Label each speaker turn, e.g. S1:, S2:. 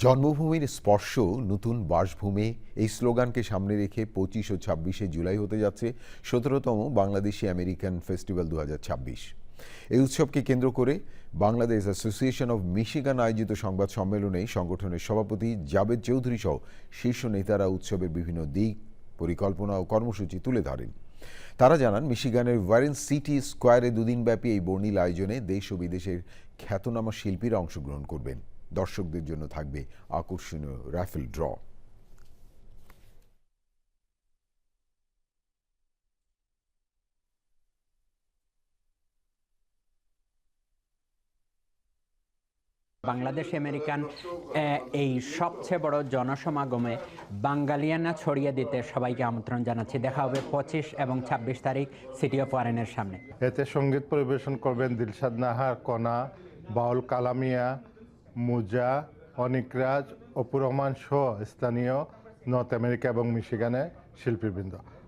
S1: জন্মভূমির স্পর্শ নতুন বাসভূমি এই স্লোগানকে সামনে রেখে ২৫ ও ২৬শে জুলাই হতে যাচ্ছে ১৭তম বাংলাদেশি আমেরিকান ফেস্টিভ্যাল ২০২৬। এই উৎসবকে কেন্দ্র করে বাংলাদেশ অ্যাসোসিয়েশন অব মিশিগান আয়োজিত সংবাদ সম্মেলনে সংগঠনের সভাপতি জাবেদ চৌধুরী সহ শীর্ষ নেতারা উৎসবের বিভিন্ন দিক, পরিকল্পনা ও কর্মসূচি তুলে ধরেন। তারা জানান, মিশিগানের ওয়ারেন সিটি স্কোয়ারে দুদিনব্যাপী এই বর্ণিল আয়োজনে দেশ ও বিদেশের খ্যাতনামা শিল্পীরা অংশগ্রহণ করবেন। দর্শকদের জন্য থাকবে আকর্ষণীয় রাফেল ড্র।
S2: বাংলাদেশ আমেরিকান এই সবচেয়ে বড় জনসমাগমে বাঙালিয়ানা ছড়িয়ে দিতে সবাইকে আমন্ত্রণ জানাচ্ছি। দেখা হবে ২৫ এবং ২৬ তারিখ সিটি অফ ওয়ারেনের সামনে।
S3: এতে সঙ্গীত পরিবেশন করবেন দিলশাদ নাহার, কণা, বাউল কালামিয়া, মুজা, অনিক রাজ, অপু রহমান সহ স্থানীয় নর্থ আমেরিকা এবং মিশিগানের শিল্পীবৃন্দ।